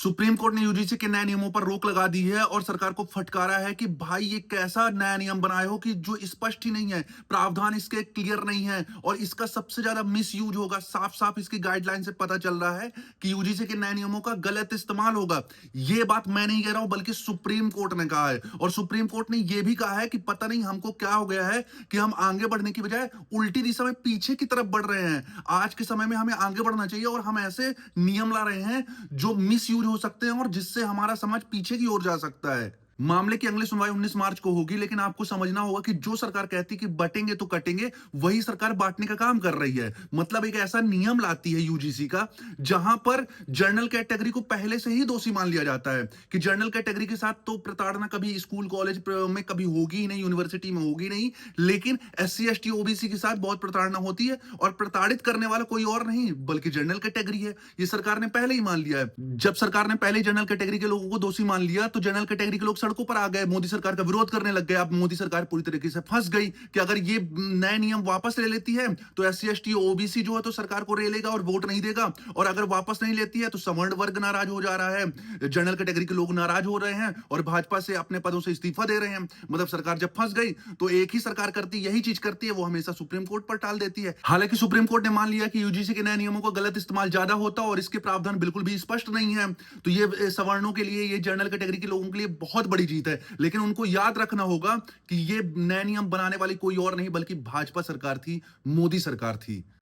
Supreme court ने UGC के नए नियमों पर रोक लगा दी है और सरकार को फटकारा है कि भाई ये कैसा नया नियम बनाए हो कि जो स्पष्ट ही नहीं है, प्रावधान इसके क्लियर नहीं है और इसका सबसे ज्यादा मिस यूज होगा। साफ साफ इसकी गाइडलाइन से पता चल रहा है कि यूजीसी के नए नियमों का गलत इस्तेमाल होगा। ये बात मैं नहीं कह रहा हूं बल्कि सुप्रीम कोर्ट ने कहा है और सुप्रीम कोर्ट ने यह भी कहा है कि पता नहीं हमको क्या हो गया है कि हम आगे बढ़ने की बजाय उल्टी दिशा में पीछे की तरफ बढ़ रहे हैं। आज के समय में हमें आगे बढ़ना चाहिए और हम ऐसे नियम ला रहे हैं जो मिस यूज हो सकते हैं और जिससे हमारा समाज पीछे की ओर जा सकता है। मामले की अगली सुनवाई 19 मार्च को होगी, लेकिन आपको समझना होगा कि जो सरकार कहती है कि बटेंगे तो कटेंगे, वही सरकार बांटने का काम कर रही है। मतलब एक ऐसा नियम लाती है यूजीसी का, जहां पर जनरल कैटेगरी को पहले से ही दोषी मान लिया जाता है कि जनरल कैटेगरी के साथ तो प्रताड़ना कभी स्कूल कॉलेज में कभी होगी ही नहीं, यूनिवर्सिटी में होगी नहीं, लेकिन एससी एसटी ओबीसी के साथ बहुत प्रताड़ना होती है और प्रताड़ित करने वाला कोई और नहीं बल्कि जनरल कैटेगरी है। ये सरकार ने पहले ही मान लिया है। जब सरकार ने पहले ही जनरल कैटेगरी के लोगों को दोषी मान लिया तो जनरल कैटेगरी के लोग सड़कों पर आ गए, मोदी सरकार का विरोध करने लग गए। अब मोदी सरकार पूरी तरीके से फंस गई कि अगर ये नए नियम वापस ले लेती है तो एससी एसटी ओबीसी जो है तो सरकार को रेलेगा और वोट नहीं देगा, और अगर वापस नहीं लेती है तो सवर्ण वर्ग नाराज हो जा रहा है, जनरल कैटेगरी के लोग नाराज हो रहे हैं और भाजपा से अपने पदों से इस्तीफा दे रहे हैं। मतलब सरकार जब फंस गई तो एक ही सरकार करती यही चीज करती है, वो हमेशा सुप्रीम कोर्ट पर टाल देती है। हालांकि सुप्रीम कोर्ट ने मान लिया कि यूजीसी के नए नियमों का गलत इस्तेमाल ज्यादा होता और इसके प्रावधान बिल्कुल भी स्पष्ट नहीं है, तो ये सवर्णों के लिए, ये जनरल कैटेगरी के लोगों के लिए बहुत बड़ी जीत है। लेकिन उनको याद रखना होगा कि ये नए नियम बनाने वाली कोई और नहीं बल्कि भाजपा सरकार थी, मोदी सरकार थी।